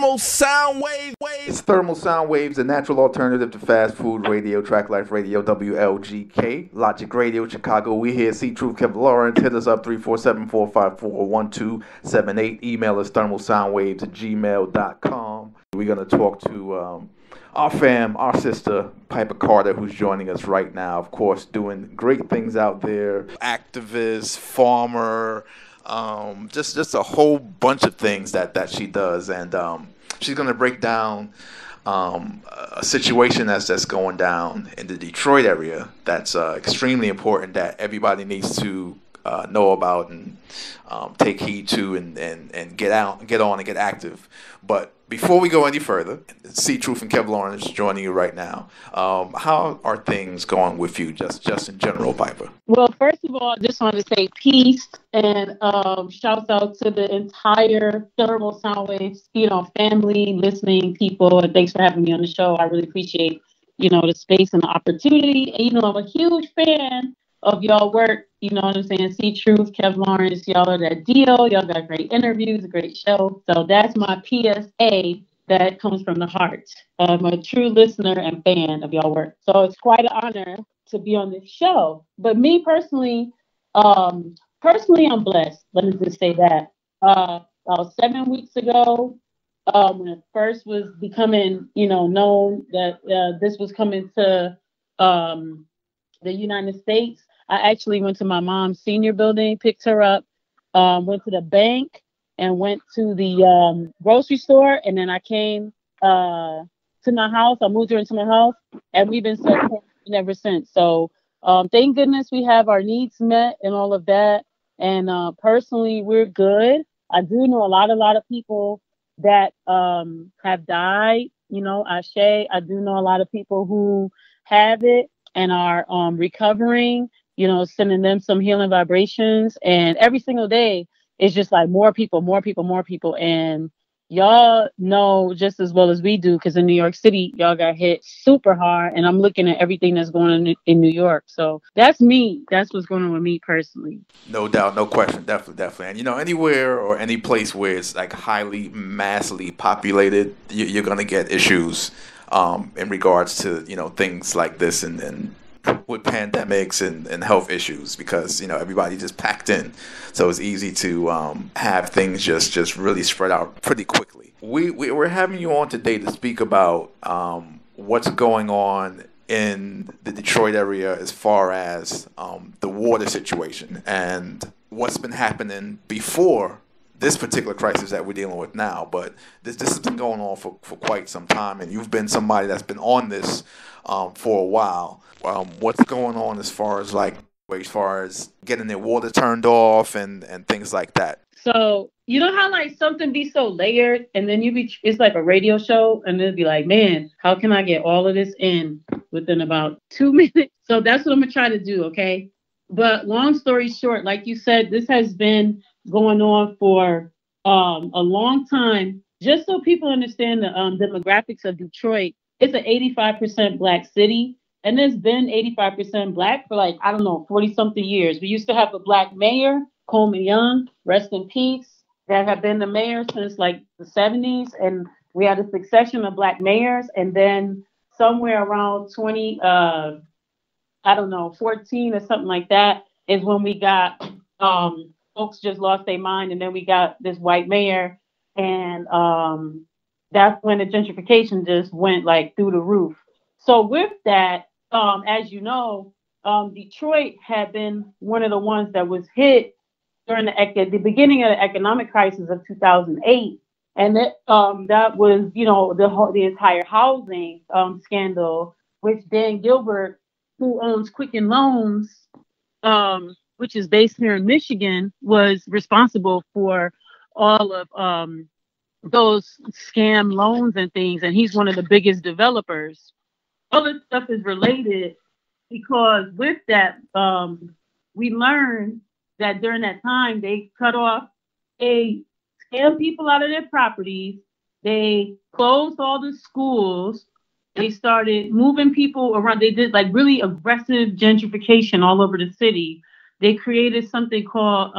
thermal sound waves. It's Thermal Sound Waves, a natural alternative to fast food radio, Track Life Radio, WLGK, Logic Radio, Chicago. We here, C.Truth, Kev Lawrence. Hit us up, 347-454-1278. Email us, thermalsoundwaves@gmail.com. We're going to talk to our sister, Piper Carter, who's joining us right now. Of course, doing great things out there. Activist, farmer, just a whole bunch of things that she does. And she's going to break down a situation that's going down in the Detroit area that's extremely important, that everybody needs to know about and take heed to and get on and get active. But before we go any further, C.Truth and Kev Lawrence joining you right now. How are things going with you, just in general, Piper? Well, first of all, I just want to say peace and shouts out to the entire Thermal Soundwaves, family, listening people, and thanks for having me on the show. I really appreciate, the space and the opportunity. And, I'm a huge fan of y'all work. You know what I'm saying? C.Truth, Kev Lawrence, y'all are that deal. Y'all got great interviews, a great show. So that's my PSA that comes from the heart. I'm a true listener and fan of y'all work. So it's quite an honor to be on this show. But me personally, I'm blessed. Let me just say that. About 7 weeks ago, when it first was becoming, known that this was coming to the United States, I actually went to my mom's senior building, picked her up, went to the bank, and went to the grocery store. And then I came to my house. I moved her into my house, and we've been so ever since. So thank goodness we have our needs met and all of that. And personally, we're good. I do know a lot of people that have died. Ashe. I do know a lot of people who have it and are recovering. Sending them some healing vibrations. And every single day, it's just like more people. And y'all know just as well as we do, because in New York City, y'all got hit super hard. And I'm looking at everything that's going on in New York. So that's me. That's what's going on with me personally. No doubt, no question. Definitely. And, anywhere or any place where it's like highly, massively populated, you're going to get issues in regards to, things like this and with pandemics and health issues, because everybody just packed in, so it's easy to have things just really spread out pretty quickly. We're having you on today to speak about what's going on in the Detroit area as far as the water situation and what's been happening before this particular crisis that we're dealing with now. But this has been going on for quite some time, and you've been somebody that's been on this for a while. What's going on as far as getting their water turned off and things like that? So you know how something be so layered, and then it's like a radio show, and it'll be like, man, how can I get all of this in within about 2 minutes? So that's what I'm gonna try to do, okay? But long story short, like you said, this has been going on for a long time. Just so people understand the demographics of Detroit, it's an 85% Black city. And it's been 85% Black for 40-something years. We used to have a Black mayor, Coleman Young, rest in peace, that have been the mayor since the 70s. And we had a succession of Black mayors. And then somewhere around 14 or something like that is when we got, folks just lost their mind. And then we got this white mayor. And that's when the gentrification just went through the roof. So with that, as you know, Detroit had been one of the ones that was hit during the beginning of the economic crisis of 2008. And that was, the entire housing scandal, which Dan Gilbert, who owns Quicken Loans, which is based here in Michigan, was responsible for all of those scam loans and things. And he's one of the biggest developers. All this stuff is related because with that, we learned that during that time, they cut off, scam people out of their properties. They closed all the schools. They started moving people around. They did really aggressive gentrification all over the city. They created something called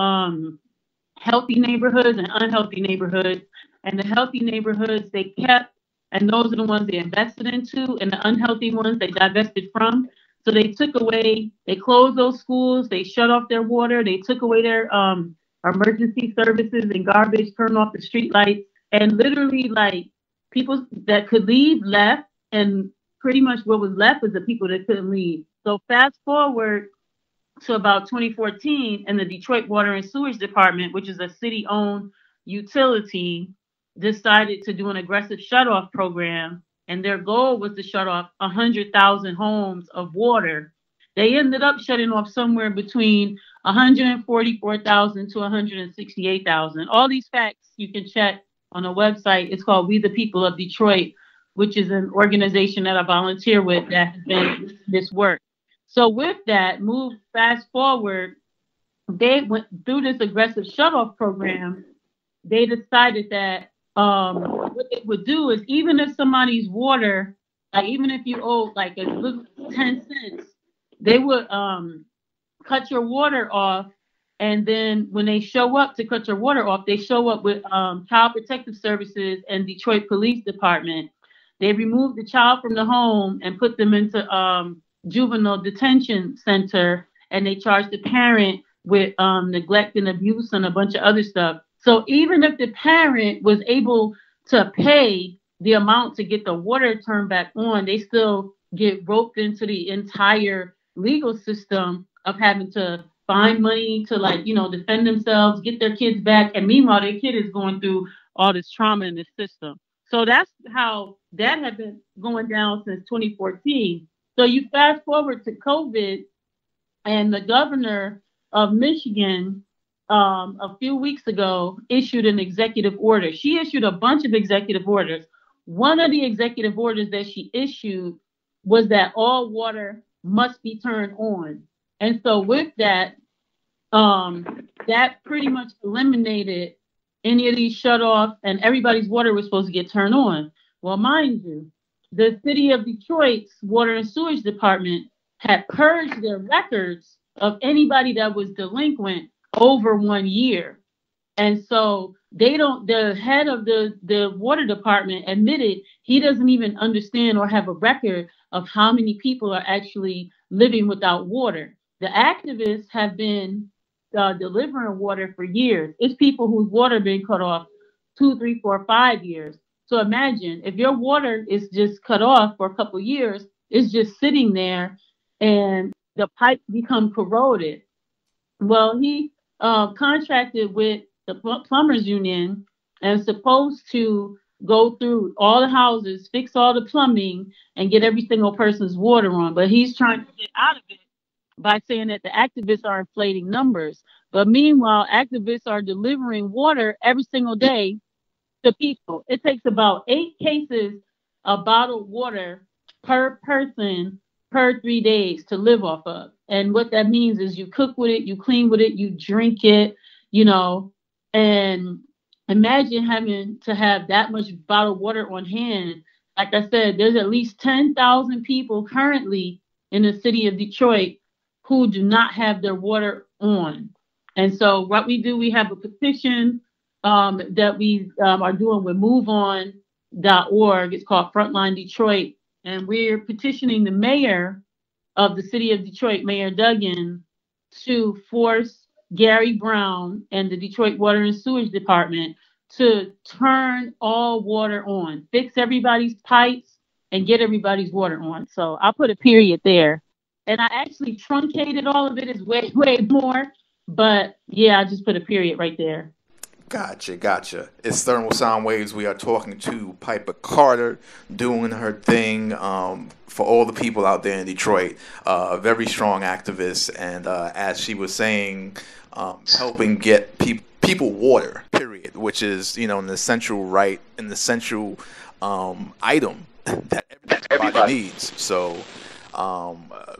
healthy neighborhoods and unhealthy neighborhoods. and the healthy neighborhoods they kept, and those are the ones they invested into, and the unhealthy ones they divested from. So they took away, they closed those schools, they shut off their water, they took away their emergency services and garbage, turned off the street lights, and literally like people that could leave left, and pretty much what was left was the people that couldn't leave. So fast forward to about 2014, and the Detroit Water and Sewage Department, which is a city-owned utility, decided to do an aggressive shutoff program, and their goal was to shut off 100,000 homes of water. They ended up shutting off somewhere between 144,000 to 168,000. All these facts you can check on a website. It's called We the People of Detroit, which is an organization that I volunteer with that has been this work. So with that, move fast forward, they went through this aggressive shutoff program. They decided that what they would do is, even if somebody's water, like even if you owe like a little 10 cents, they would cut your water off. And then when they show up to cut your water off, they show up with Child Protective Services and Detroit Police Department. They remove the child from the home and put them into juvenile detention center, and they charge the parent with neglect and abuse and a bunch of other stuff. So even if the parent was able to pay the amount to get the water turned back on, they still get roped into the entire legal system of having to find money to, like, you know, defend themselves, get their kids back. And meanwhile, their kid is going through all this trauma in the system. So that's how that had been going down since 2014. So you fast forward to COVID, and the governor of Michigan a few weeks ago issued an executive order. She issued a bunch of executive orders. One of the executive orders that she issued was that all water must be turned on. And so with that, that pretty much eliminated any of these shut-offs, and everybody's water was supposed to get turned on. Well, mind you, the city of Detroit's Water and Sewage Department had purged their records of anybody that was delinquent over 1 year. And so the head of the water department admitted he doesn't even understand or have a record of how many people are actually living without water. The activists have been delivering water for years. It's people whose water been cut off 2, 3, 4, 5 years. So imagine if your water is just cut off for a couple of years, it's just sitting there and the pipes become corroded. Well, he contracted with the plumbers union and supposed to go through all the houses, fix all the plumbing, and get every single person's water on. But he's trying to get out of it by saying that the activists are inflating numbers. But meanwhile, activists are delivering water every single day to people. It takes about 8 cases of bottled water per person per 3 days to live off of. And what that means is you cook with it, you clean with it, you drink it, you know, and imagine having to have that much bottled water on hand. Like I said, there's at least 10,000 people currently in the city of Detroit who do not have their water on. And so what we do, we have a petition that we are doing with MoveOn.org. It's called Frontline Detroit. And we're petitioning the mayor of the city of Detroit, Mayor Duggan, to force Gary Brown and the Detroit Water and Sewage Department to turn all water on, fix everybody's pipes, and get everybody's water on. So I'll put a period there. And I actually truncated all of it. It's way, way more. But yeah, I just put a period right there. Gotcha. It's Thermal Sound Waves. We are talking to Piper Carter, doing her thing for all the people out there in Detroit. A very strong activist, and as she was saying, helping get people water, period, which is, you know, an essential right, an essential item that everybody needs. So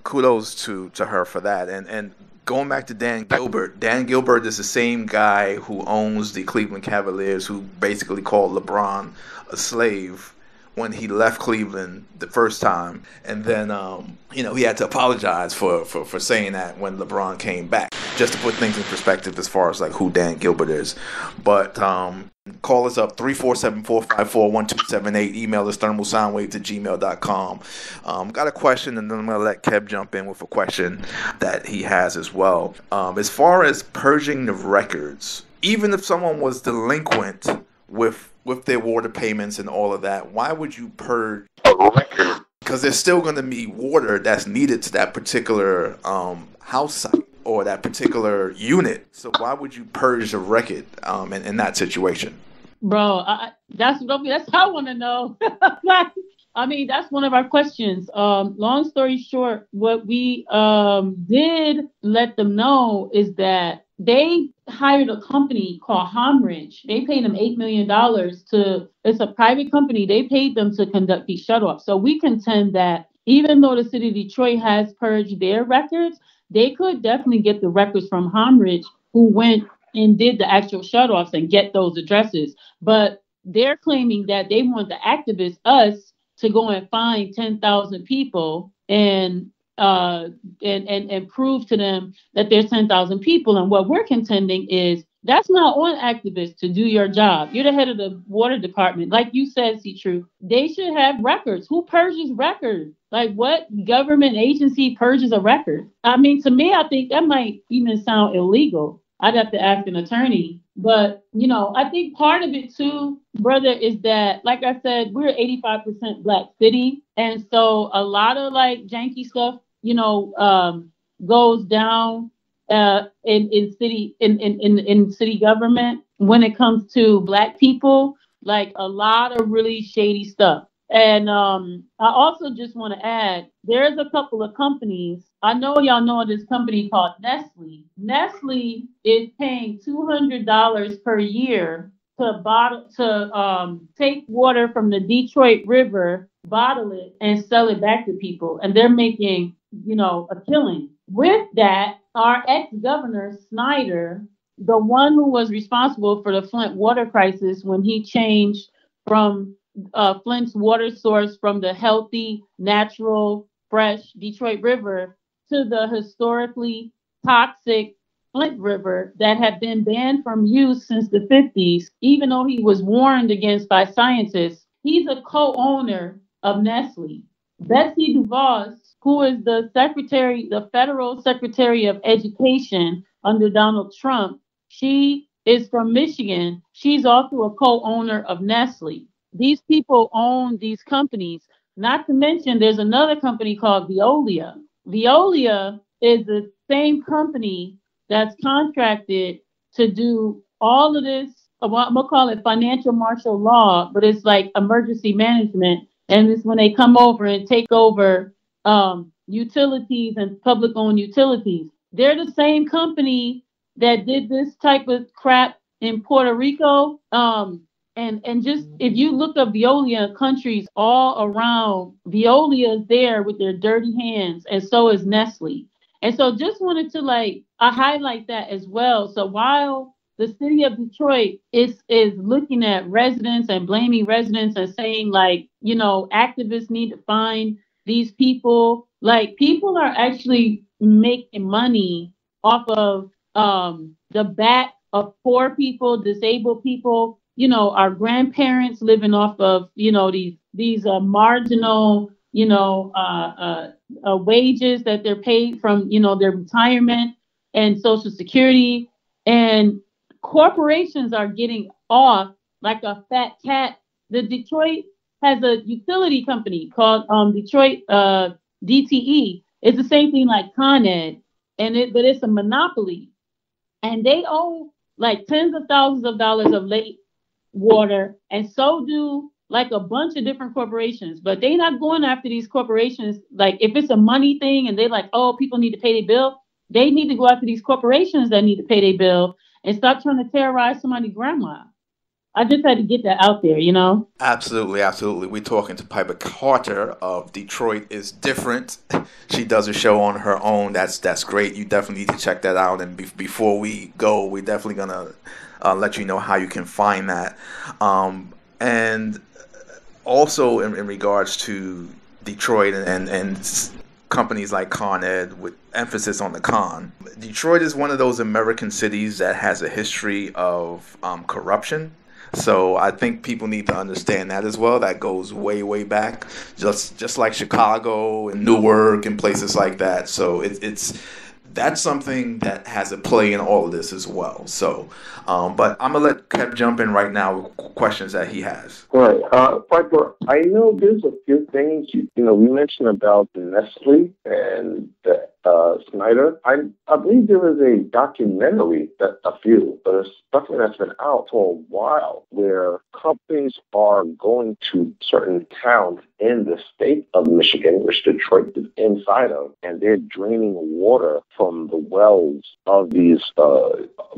kudos to her for that. And going back to Dan Gilbert is the same guy who owns the Cleveland Cavaliers, who basically called LeBron a slave when he left Cleveland the first time. And then, you know, he had to apologize for saying that when LeBron came back. just to put things in perspective as far as like who Dan Gilbert is. But call us up 347-454-1278. Email us thermalsoundwaves@gmail.com. Got a question, and then I'm gonna let Kev jump in with a question that he has as well. As far as purging the records, even if someone was delinquent with their water payments and all of that, why would you purge a record? Because there's still going to be water that's needed to that particular house site or that particular unit. So why would you purge a record in that situation? Bro, that's how I want to know. I mean, that's one of our questions. Long story short, what we did let them know is that they hired a company called Homridge. They paid them $8 million it's a private company. They paid them to conduct these shutoffs. So we contend that even though the city of Detroit has purged their records, they could definitely get the records from Homridge, who went and did the actual shutoffs, and get those addresses. But they're claiming that they want the activists, us, to go and find 10,000 people and prove to them that there's 10,000 people. And what we're contending is that's not on activists to do your job. You're the head of the water department. Like you said, C.Truth, they should have records. Who purges records? Like, what government agency purges a record? I mean, to me, I think that might even sound illegal. I'd have to ask an attorney. But, I think part of it too, brother, is that, like I said, we're 85% Black city. And so a lot of like janky stuff, goes down in city government when it comes to Black people, like a lot of really shady stuff. And I also just want to add, there's a couple of companies. I know y'all know this company called Nestle. Nestle is paying $200 per year to take water from the Detroit River, bottle it, and sell it back to people. And they're making, a killing. With that, our ex-governor, Snyder, the one who was responsible for the Flint water crisis when he changed from Flint's water source from the healthy, natural, fresh Detroit River to the historically toxic Flint River that had been banned from use since the 50s, even though he was warned against by scientists. He's a co-owner of Nestle. Betsy DeVos, who is the federal secretary of education under Donald Trump, she is from Michigan. She's also a co-owner of Nestle. These people own these companies. Not to mention, there's another company called Veolia. Veolia is the same company that's contracted to do all of this. I'm going to call it financial martial law, but it's like emergency management. And it's when they come over and take over utilities and public-owned utilities. They're the same company that did this type of crap in Puerto Rico. And just if you look up Veolia countries all around, Veolia is there with their dirty hands, and so is Nestle. And so just wanted to highlight that as well. So while the city of Detroit is looking at residents and blaming residents and saying activists need to find these people, people are actually making money off of the back of poor people, disabled people. Our grandparents living off of, these marginal, wages that they're paid from, their retirement and Social Security. And corporations are getting off like a fat cat. The Detroit has a utility company called Detroit DTE. It's the same thing like Con Ed, but it's a monopoly. And they owe like tens of thousands of dollars of late water, and so do like a bunch of different corporations. But they're not going after these corporations. Like if it's a money thing and they're like, oh, people need to pay their bill, they need to go after these corporations that need to pay their bill and stop trying to terrorize somebody's grandma. I just had to get that out there, Absolutely, absolutely. We're talking to Piper Carter of Detroit is Different. She does a show on her own. That's great. You definitely need to check that out. And before we go, we're definitely going to let you know how you can find that. And also in regards to Detroit and companies like Con Ed with emphasis on the con. Detroit is one of those American cities that has a history of corruption. So I think people need to understand that as well. That goes way, way back, just like Chicago and Newark and places like that. So it's that's something that has a play in all of this as well. So, but I'm gonna let Kev jump in right now with questions that he has. Right. Piper, I know there's a few things, we mentioned about the Nestle and the Snyder. I believe there was a documentary, but it's something that's been out for a while, where companies are going to certain towns in the state of Michigan, which Detroit is inside of, and they're draining water from the wells of these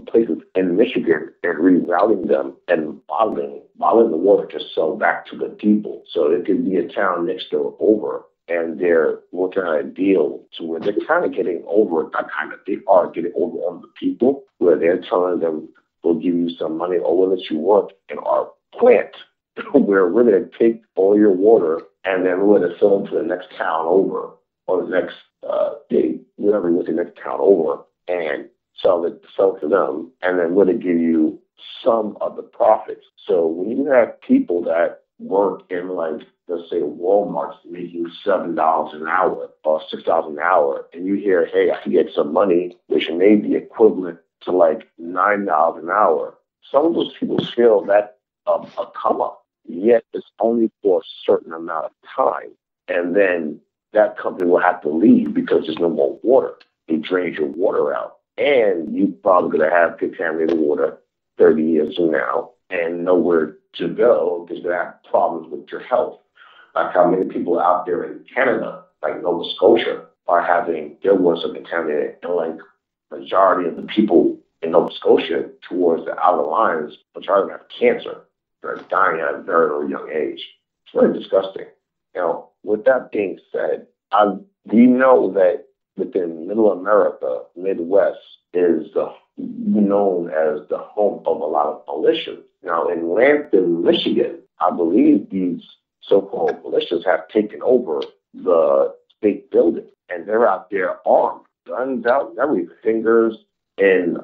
places in Michigan and rerouting them and bottling the water to sell back to the people. So it could be a town next door over, and they're working on a deal to where they're kind of getting over, they are getting over on the people, where they're telling them, we'll give you some money or we'll let you work in our plant, where we're going to take all your water and then we're going to sell it to the next town over, or the next day, whatever was the next town over, and sell to them, and then we're going to give you some of the profits. So when you have people that work in, like, let's say Walmart's making $7 an hour or $6 an hour, and you hear, hey, I can get some money, which may be equivalent to like $9 an hour. Some of those people feel that a come up, yet it's only for a certain amount of time, and then that company will have to leave because there's no more water. It drains your water out, and you're probably going to have contaminated water 30 years from now and nowhere to go because you're going to have problems with your health. Like how many people out there in Canada, like Nova Scotia, are having their waters contaminated, and like majority of the people in Nova Scotia towards the outer lines, majority of them have cancer. They're dying at a very, very young age. It's very disgusting. With that being said, we know that within Middle America, Midwest is known as the home of a lot of militias. Now, in Lansing, Michigan, I believe these so-called militias have taken over the state building, and they're out there armed, guns out, and everything, fingers in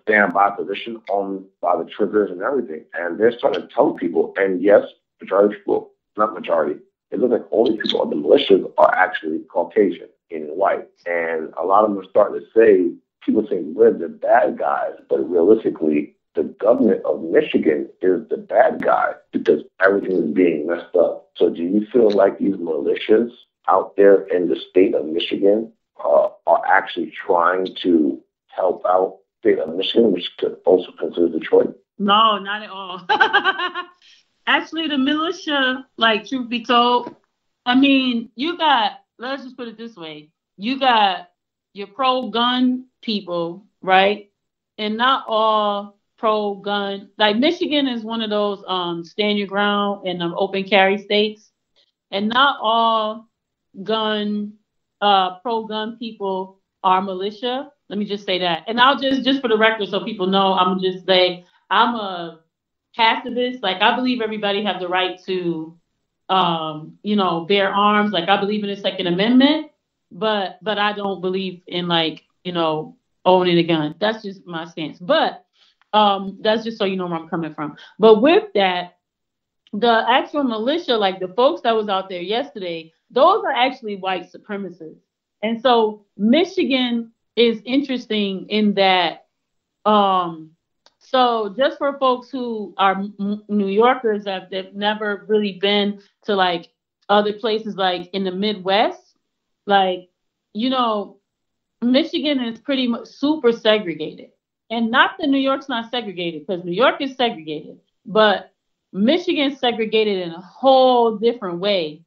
standby position on by the triggers and everything. And they're starting to tell people, and yes, majority of people, not majority, it looks like all these people of the militias are actually Caucasian and white. And a lot of them are starting to say, people say we're the bad guys, but realistically, the government of Michigan is the bad guy because everything is being messed up. So do you feel like these militias out there in the state of Michigan are actually trying to help out the state of Michigan, which could also consider Detroit? No, not at all. Actually, the militia, like, truth be told, I mean, let's just put it this way. You got your pro-gun people, right? And not all pro-gun. Like, Michigan is one of those stand your ground and open carry states. And not all pro-gun people are militia. Let me just say that. And I'll just for the record, so people know, I'm just say I'm a pacifist. Like, I believe everybody have the right to, bear arms. Like, I believe in the Second Amendment, but I don't believe in, like, owning a gun. That's just my stance. But that's just so you know where I'm coming from. But with that, the actual militia, like the folks that was out there yesterday, those are actually white supremacists. And so Michigan is interesting in that. So just for folks who are New Yorkers that have never really been to like other places like in the Midwest, like, Michigan is pretty much super segregated. And not that New York's not segregated, because New York is segregated, but Michigan's segregated in a whole different way,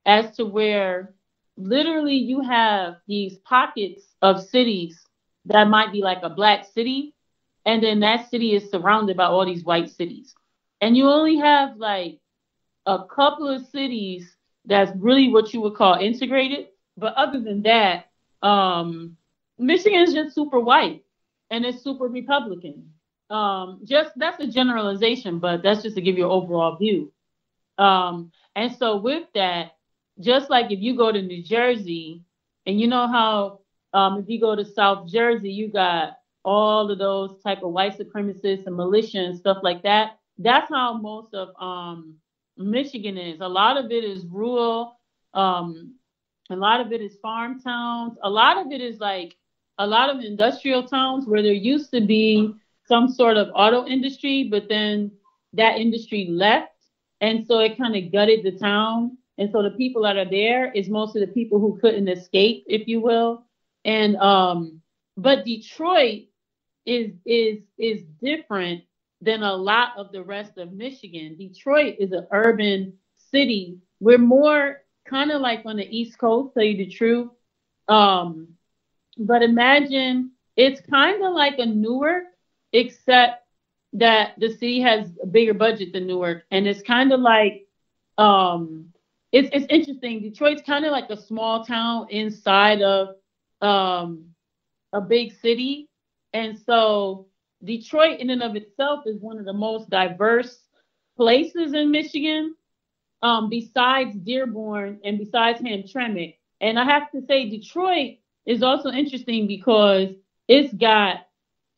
as to where literally you have these pockets of cities that might be like a black city, and then that city is surrounded by all these white cities. And you only have like a couple of cities that's really what you would call integrated. But other than that, Michigan is just super white and it's super Republican. Just that's a generalization, but that's just to give you an overall view. And so with that, just like if you go to New Jersey, and you know how if you go to South Jersey, you got all of those type of white supremacists and militia and stuff like that. That's how most of Michigan is. A lot of it is rural. A lot of it is farm towns. A lot of it is like a lot of industrial towns where there used to be some sort of auto industry, but then that industry left. And so it kind of gutted the town. And so the people that are there is mostly the people who couldn't escape, if you will. And but Detroit is different than a lot of the rest of Michigan. Detroit is an urban city. We're more kind of like on the East Coast, tell you the truth. Um, but imagine it's kind of like a Newark, except that the city has a bigger budget than Newark, and it's kind of like it's interesting. Detroit's kind of like a small town inside of um, a big city, and so Detroit, in and of itself, is one of the most diverse places in Michigan, besides Dearborn and besides Hamtramck. And I have to say, Detroit is also interesting because it's got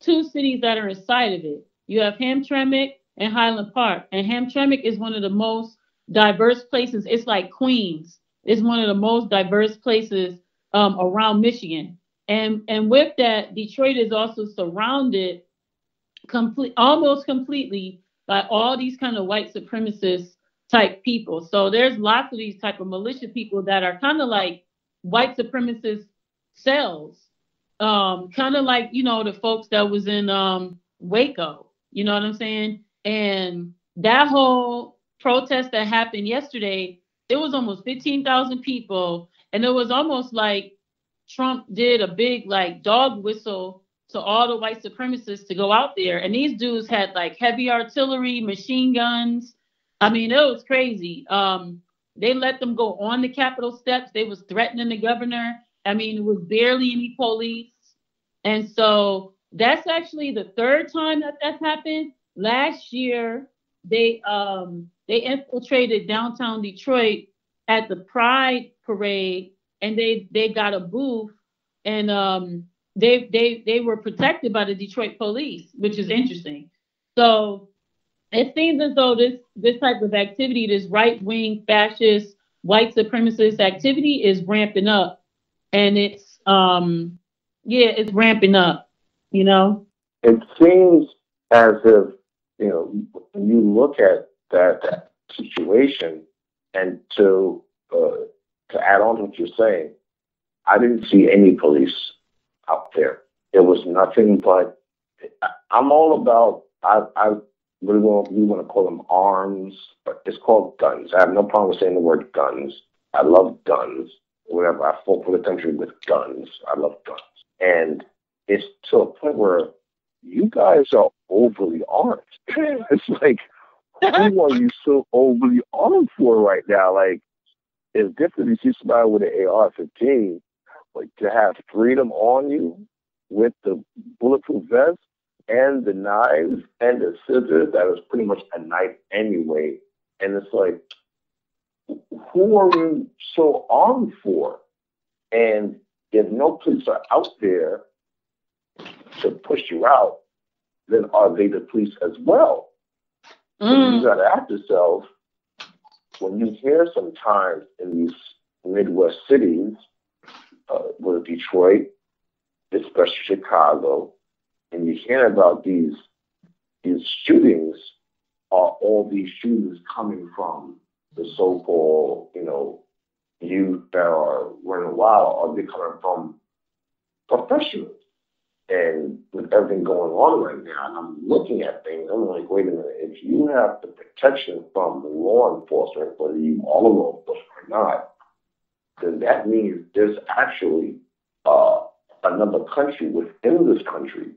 two cities that are inside of it. You have Hamtramck and Highland Park, and Hamtramck is one of the most diverse places. It's like Queens. It's one of the most diverse places around Michigan. And with that, Detroit is also surrounded almost completely by all these kind of white supremacist type people. So there's lots of these type of militia people that are kind of like white supremacist cells, kind of like, you know, the folks that was in Waco. You know what I'm saying? And that whole protest that happened yesterday, it was almost 15,000 people, and it was almost like Trump did a big like dog whistle to all the white supremacists to go out there. And these dudes had like heavy artillery, machine guns. I mean, it was crazy. They let them go on the Capitol steps. They was threatening the governor. I mean, it was barely any police. And so that's actually the third time that that's happened. Last year, they infiltrated downtown Detroit at the Pride parade, and they got a booth, and they were protected by the Detroit police, which is interesting. So it seems as though this type of activity, this right wing fascist white supremacist activity, is ramping up, and it's yeah, it's ramping up. You know, it seems as if, you know, when you look at that situation, and to add on to what you're saying, I didn't see any police out there. It was nothing but, I'm all about, I really want, we want to call them arms, but it's called guns. I have no problem with saying the word guns. I love guns. Whatever, I fought for the country with guns. I love guns. And it's to a point where you guys are overly armed. It's like, who are you so overly armed for right now? Like, it's different if you see somebody with an AR-15, like to have freedom on you with the bulletproof vest and the knives and the scissors that is pretty much a knife anyway. And it's like, who are you so armed for? And if no police are out there to push you out, then are they the police as well? You got to ask yourself, when you hear sometimes in these Midwest cities, with Detroit, especially Chicago, and you hear about these shootings, are all these shootings coming from the so-called, you know, youth that are running wild, or are they coming from professionals? And with everything going on right now, and I'm looking at things, I'm like, wait a minute, if you have the protection from law enforcement, whether you are law enforcement or not, then that means there's actually another country within this country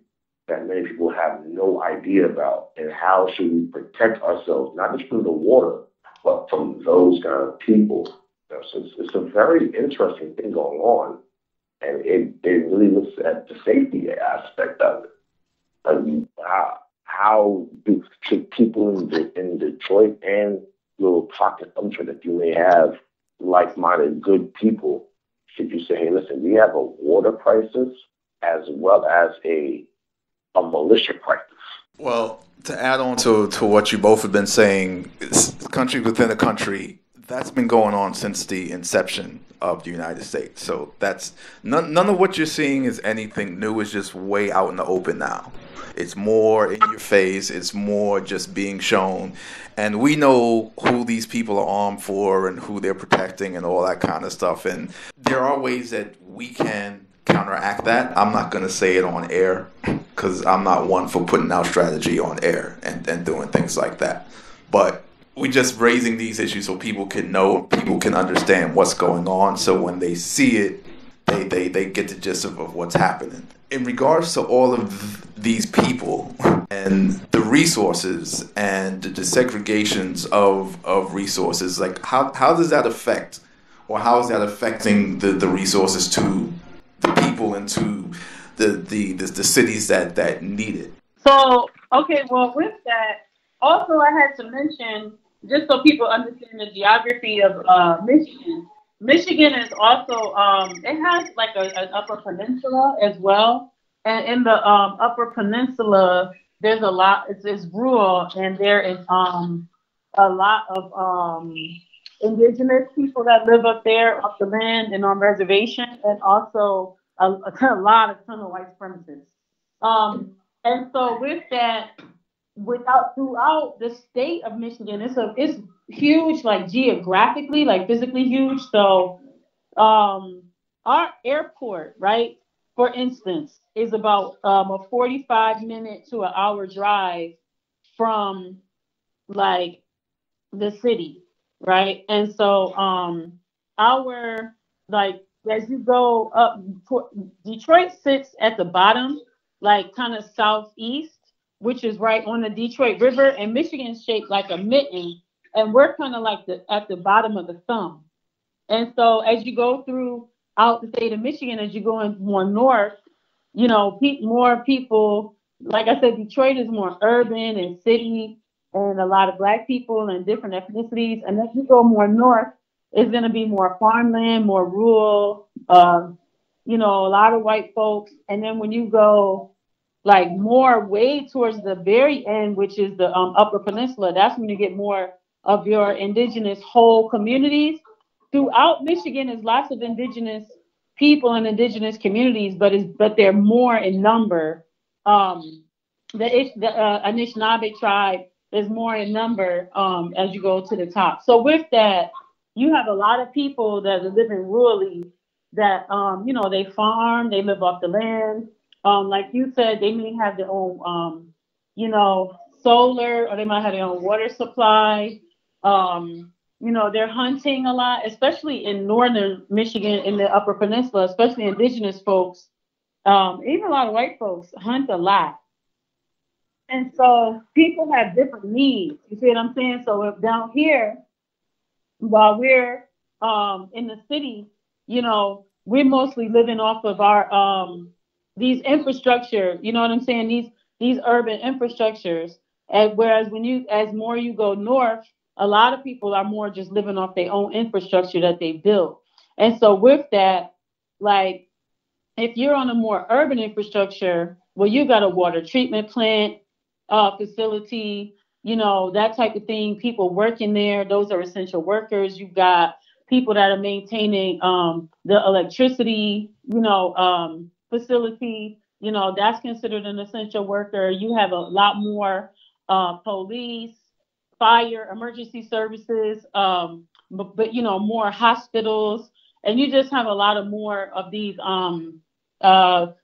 that many people have no idea about. And how should we protect ourselves, not just from the water, but from those kind of people? You know, so it's a very interesting thing going on. And it really looks at the safety aspect of it. I mean, how do people in Detroit and little pockets, I'm sure that you may have like-minded, good people should you say, hey, listen, we have a water crisis as well as a militia crisis? Well, to add on to what you both have been saying, it's country within a country, that's been going on since the inception of the United States. So that's none of what you're seeing is anything new. It's just way out in the open now. It's more in your face. It's more just being shown. And we know who these people are armed for and who they're protecting and all that kind of stuff. And there are ways that we can counteract that. I'm not going to say it on air because I'm not one for putting out strategy on air and doing things like that. But we're just raising these issues so people can know, people can understand what's going on. So when they see it, they get the gist of what's happening. In regards to all of these people and the resources and the segregations of resources, like how does that affect, or how is that affecting the resources to the people and to the cities that need it? So, okay, well, with that, also I had to mention, just so people understand the geography of Michigan. Michigan is also, it has like an upper peninsula as well. And in the upper peninsula, there's a lot, it's rural, and there is a lot of indigenous people that live up there, off the land and on reservation, and also a ton of white supremacists. And so with that, throughout the state of Michigan, it's huge, like geographically, like physically huge. So our airport, right, for instance, is about a 45-minute to an hour drive from like the city, right? And so our like as you go up, Detroit sits at the bottom, like kind of southeast, which is right on the Detroit River, and Michigan's shaped like a mitten, and we're kind of like at the bottom of the thumb. And so as you go through out the state of Michigan, as you go more north, you know, more people, like I said, Detroit is more urban and city, and a lot of black people and different ethnicities. And as you go more north, it's going to be more farmland, more rural, you know, a lot of white folks. And then when you go like more way towards the very end, which is the Upper Peninsula, that's when you get more of your indigenous whole communities. Throughout Michigan is lots of indigenous people and indigenous communities, but they're more in number. The Anishinaabe tribe is more in number as you go to the top. So with that, you have a lot of people that are living rurally that you know, they farm, they live off the land. Like you said, they may have their own you know, solar, or they might have their own water supply. You know, they're hunting a lot, especially in northern Michigan, in the Upper Peninsula, especially indigenous folks. Even a lot of white folks hunt a lot. And so people have different needs. You see what I'm saying? So if down here, while we're in the city, you know, we're mostly living off of our these infrastructure, you know what I'm saying? These urban infrastructures. And whereas as more you go north, a lot of people are more just living off their own infrastructure that they built. And so with that, like if you're on a more urban infrastructure, well, you got a water treatment plant, facility, you know, that type of thing, people working there, those are essential workers. You've got people that are maintaining the electricity, you know, facility, you know, that's considered an essential worker. You have a lot more police, fire, emergency services, but you know, more hospitals, and you just have a lot of more of these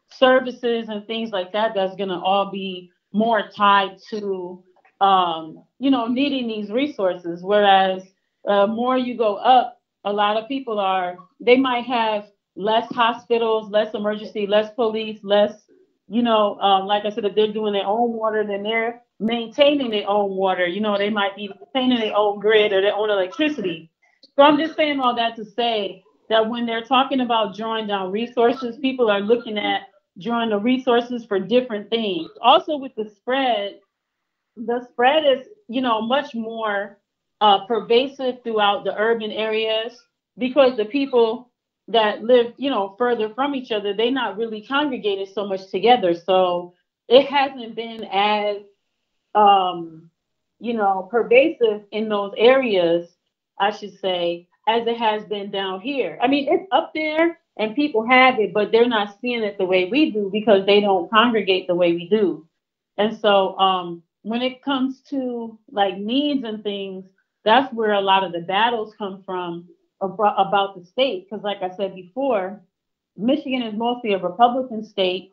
services and things like that. That's going to all be more tied to you know, needing these resources. Whereas more you go up, a lot of people they might have less hospitals, less emergency, less police, less, you know, like I said, if they're doing their own water, then they're maintaining their own water. You know, they might be maintaining their own grid or their own electricity. So I'm just saying all that to say that when they're talking about drawing down resources, people are looking at drawing the resources for different things. Also with the spread is, you know, much more pervasive throughout the urban areas. because the people that live, further from each other, they not really congregated so much together. So it hasn't been as um, pervasive in those areas, I should say, as it has been down here. I mean, it's up there and people have it, but they're not seeing it the way we do because they don't congregate the way we do. And so when it comes to like needs and things, that's where a lot of the battles come from about the state. Because, like I said before, Michigan is mostly a Republican state.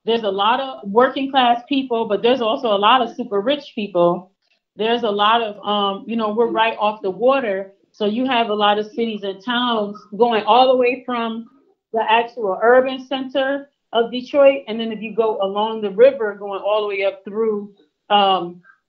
There's a lot of working class people, but there's also a lot of super rich people. There's a lot of, we're right off the water. So you have a lot of cities and towns going all the way from the actual urban center of Detroit. And then if you go along the river, going all the way up through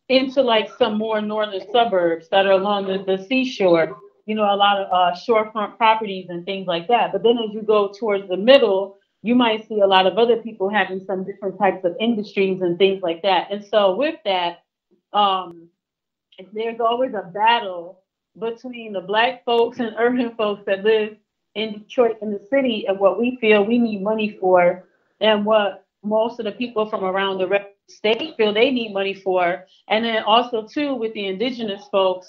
into like some more northern suburbs that are along the seashore, a lot of shorefront properties and things like that. But then as you go towards the middle, you might see a lot of other people having some different types of industries and things like that. And so with that, um, there's always a battle between the Black folks and urban folks that live in Detroit in the city and what we feel we need money for and what most of the people from around the rest of the state feel they need money for. And then also too with the indigenous folks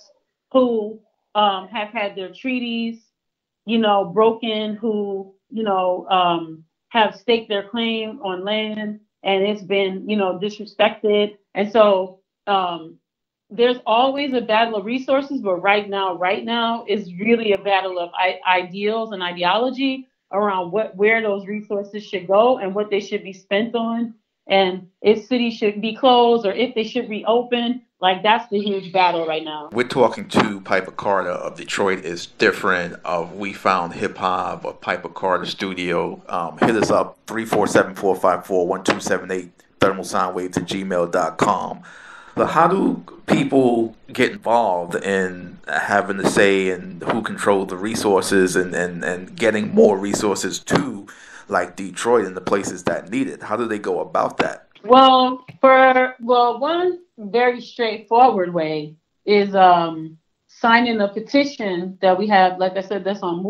who have had their treaties, broken, who, have staked their claim on land and it's been, disrespected. And so there's always a battle of resources, but right now is really a battle of ideals and ideology around where those resources should go and what they should be spent on, and if cities should be closed or if they should reopen. Like that's the huge battle right now. We're talking to Piper Carter of Detroit is Different of We Found Hip Hop of Piper Carter Studio. Hit us up 347-454-1278 thermalsoundwaves@gmail.com. But how do people get involved in having a say in who controls the resources and getting more resources to like Detroit and the places that need it? How do they go about that? Well, one very straightforward way is signing a petition that we have, like I said, that's on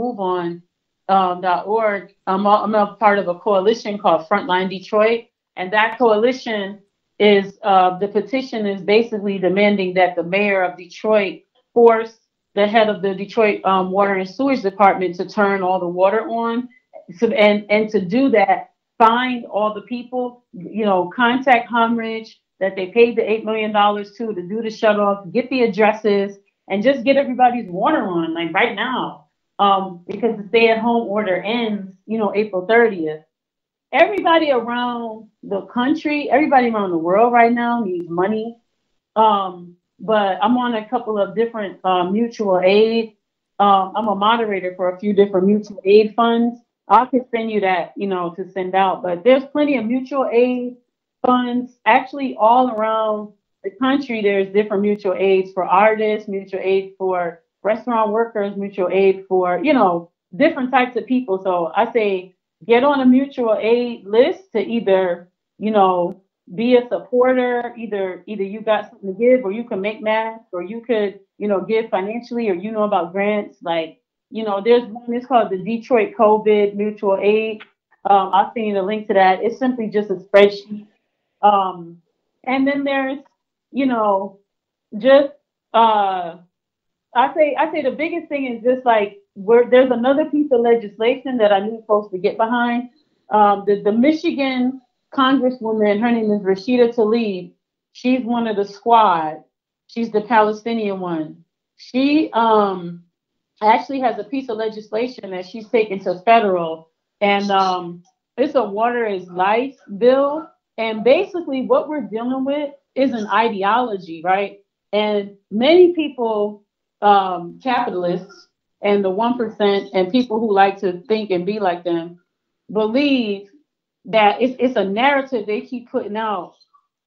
MoveOn.org. I'm a part of a coalition called Frontline Detroit, and that coalition is the petition is basically demanding that the mayor of Detroit force the head of the Detroit Water and Sewage Department to turn all the water on. So, and to do that, find all the people, contact Humridge that they paid the $8 million to do the shutoff, get the addresses, and just get everybody's water on, like right now, because the stay-at-home order ends, April 30th. Everybody around the country, everybody around the world right now needs money. But I'm on a couple of different mutual aid. I'm a moderator for a few different mutual aid funds. I can send you that, to send out. But there's plenty of mutual aid funds actually all around the country. There's different mutual aids for artists, mutual aid for restaurant workers, mutual aid for, different types of people. So I say, get on a mutual aid list to either, be a supporter, either you got something to give or you can make masks or you could, give financially or about grants. Like, there's one, it's called the Detroit COVID Mutual Aid. I'll send you the link to that. It's simply just a spreadsheet. And then there's, just I say the biggest thing is just like there's another piece of legislation that I need folks to get behind. The Michigan Congresswoman, her name is Rashida Tlaib. She's one of the squad. She's the Palestinian one. She actually has a piece of legislation that she's taken to federal, and it's a water is life bill. And basically, what we're dealing with is an ideology, right? And many people, capitalists and the 1% and people who like to think and be like them, believe that it's a narrative they keep putting out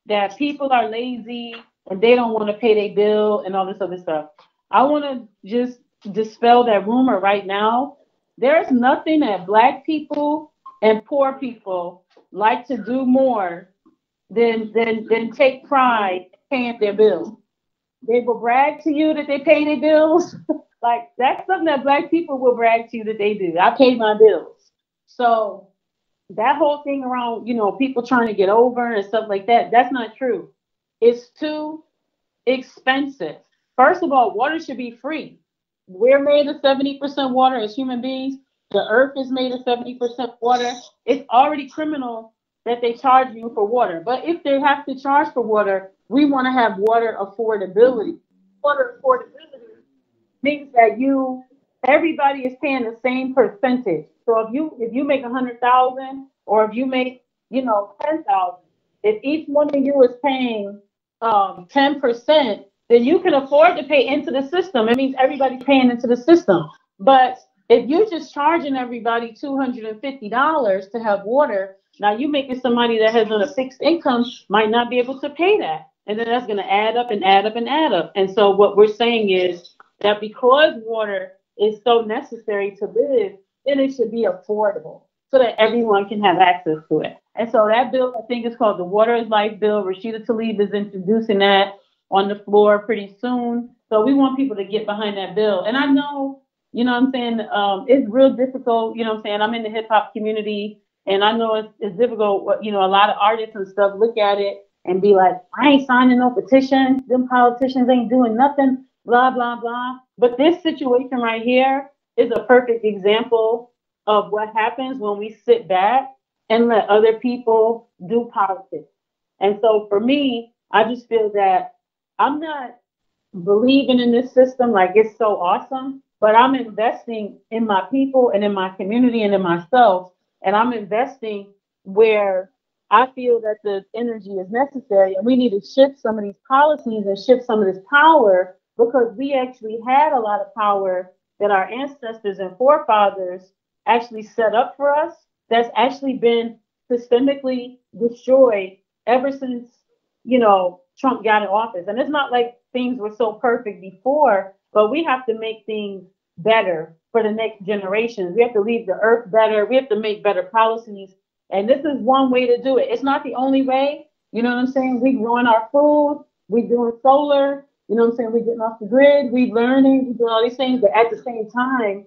that people are lazy and they don't want to pay their bill and all this other stuff. I want to just dispel that rumor right now. There's nothing that Black people and poor people like to do more than take pride in paying their bills. They will brag to you that they pay their bills, Like that's something that black people will brag to you that they do. I pay my bills. So that whole thing around, people trying to get over and stuff like that, that's not true. It's too expensive. First of all, water should be free. We're made of 70% water as human beings. The earth is made of 70% water. It's already criminal that they charge you for water. But if they have to charge for water, we want to have water affordability. Water affordability means that everybody is paying the same percentage. So if you make 100,000 or if you make 10,000, if each one of you is paying 10%, then you can afford to pay into the system. It means everybody's paying into the system. But if you're just charging everybody $250 to have water, now you making somebody that has on a fixed income might not be able to pay that. And then that's going to add up and add up and add up. And so what we're saying is that because water is so necessary to live, then it should be affordable so that everyone can have access to it. And so that bill, I think it's called the Water is Life Bill. Rashida Tlaib is introducing that on the floor pretty soon. So we want people to get behind that bill. And I know, what I'm saying, it's real difficult. You know what I'm saying? I'm in the hip hop community and I know it's difficult. A lot of artists and stuff look at it and be like, I ain't signing no petition. Them politicians ain't doing nothing, blah, blah, blah. But this situation right here is a perfect example of what happens when we sit back and let other people do politics. And so for me, I just feel that I'm not believing in this system like it's so awesome, but I'm investing in my people and in my community and in myself. And I'm investing where I feel that the energy is necessary. And we need to shift some of these policies and shift some of this power because we actually had a lot of power that our ancestors and forefathers actually set up for us that's actually been systemically destroyed ever since, Trump got in office. And it's not like things were so perfect before, but we have to make things better for the next generations. We have to leave the earth better. We have to make better policies. And this is one way to do it. It's not the only way. You know what I'm saying? We growing our food. We doing solar. You know what I'm saying? We getting off the grid. We learning. We doing all these things. But at the same time,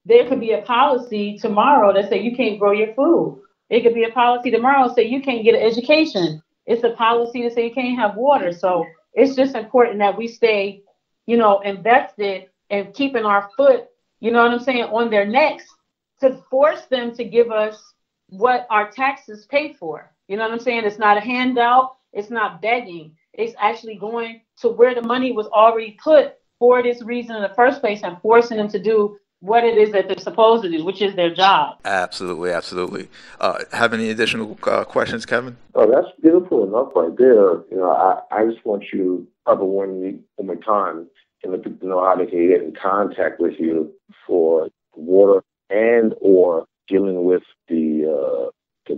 there could be a policy tomorrow that say you can't grow your food. It could be a policy tomorrow say you can't get an education. It's a policy to say you can't have water. So it's just important that we stay, invested and keeping our foot, on their necks to force them to give us what our taxes pay for. You know what I'm saying? It's not a handout. It's not begging. It's actually going to where the money was already put for this reason in the first place and forcing them to do what it is that they're supposed to do, which is their job. Absolutely, absolutely. Have any additional questions, Kevin? Oh, that's beautiful enough right there. I just want you to one more time and let people know how they can get in contact with you for water and or dealing with the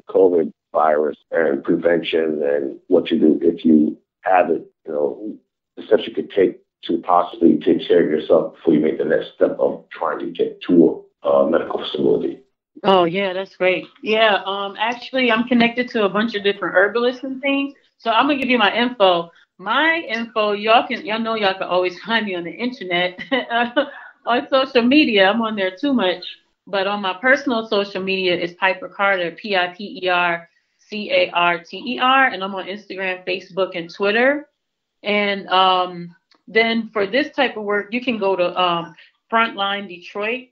COVID virus and prevention and what you do if you have it, the steps you could take to possibly take care of yourself before you make the next step of trying to get to a medical facility. Oh, yeah, that's great. Yeah, actually, I'm connected to a bunch of different herbalists and things. So I'm going to give you my info. My info, y'all can always find me on the internet, on social media. I'm on there too much. But on my personal social media is Piper Carter, PIPERCARTER. And I'm on Instagram, Facebook, and Twitter. And then for this type of work, you can go to Frontline Detroit.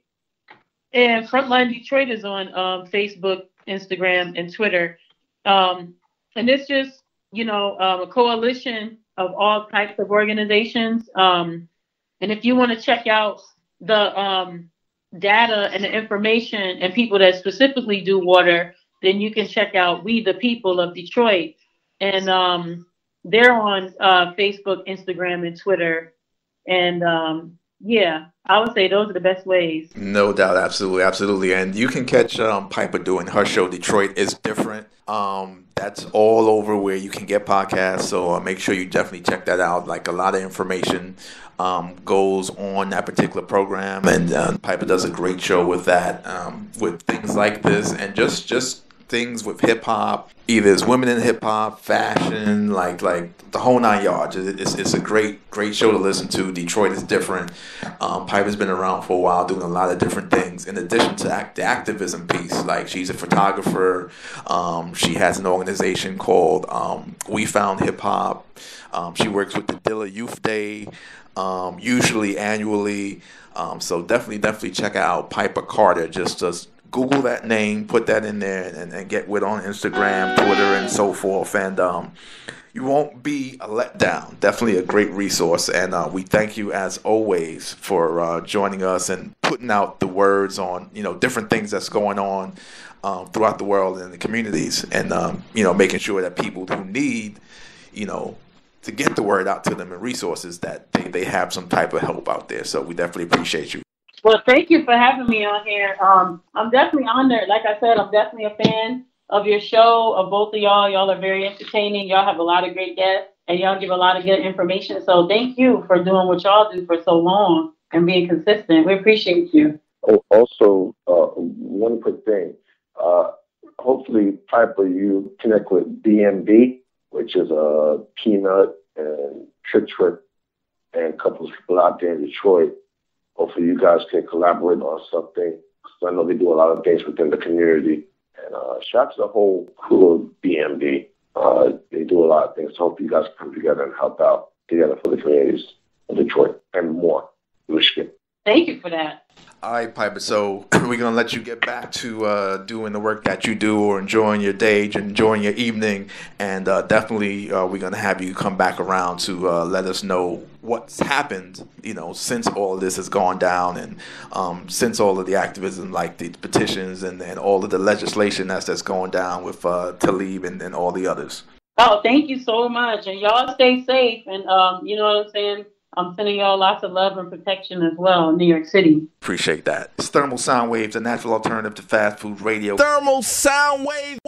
And Frontline Detroit is on Facebook, Instagram, and Twitter. And it's just, a coalition of all types of organizations. And if you want to check out the data and the information and people that specifically do water, then you can check out We the People of Detroit. And they're on Facebook, Instagram, and Twitter. And I would say those are the best ways. No doubt, absolutely, absolutely. And you can catch Piper doing her show. Detroit is different. That's all over where you can get podcasts. So make sure you definitely check that out. Like a lot of information goes on that particular program, and Piper does a great show with that, with things like this, and just things with hip hop, either it's women in hip hop, fashion, like the whole nine yards. It's a great show to listen to. Detroit is different. Piper's been around for a while, doing a lot of different things. In addition to the activism piece, like she's a photographer. She has an organization called We Found Hip Hop. She works with the Dilla Youth Day, usually annually. So definitely check out Piper Carter. Just Google that name, put that in there, and get with on Instagram, Twitter, and so forth. And you won't be a letdown. Definitely a great resource. And we thank you, as always, for joining us and putting out the words on, different things that's going on throughout the world and in the communities. And, making sure that people who need, to get the word out to them and resources, that they have some type of help out there. So we definitely appreciate you. Well, thank you for having me on here. I'm definitely honored. Like I said, I'm definitely a fan of your show, of both of y'all. Y'all are very entertaining. Y'all have a lot of great guests, and y'all give a lot of good information. So thank you for doing what y'all do for so long and being consistent. We appreciate you. Oh, also, one quick thing. Hopefully, Piper, you connect with BMB, which is a Peanut and Trick and a couple of people out there in Detroit. Hopefully you guys can collaborate on something, because I know they do a lot of things within the community. And shout out to the whole crew of BMD. They do a lot of things. So hopefully you guys come together and help out together for the communities of Detroit and more. Michigan. Thank you for that. All right, Piper. So we're going to let you get back to doing the work that you do, or enjoying your day, enjoying your evening. And definitely we're going to have you come back around to let us know what's happened, since all of this has gone down, and since all of the activism, like the petitions and all of the legislation that's going down with Tlaib and all the others. Oh, thank you so much. And y'all stay safe. And you know what I'm saying? I'm sending y'all lots of love and protection as well in New York City. Appreciate that. It's Thermal Sound Waves, a natural alternative to fast food radio. Thermal Sound Wave.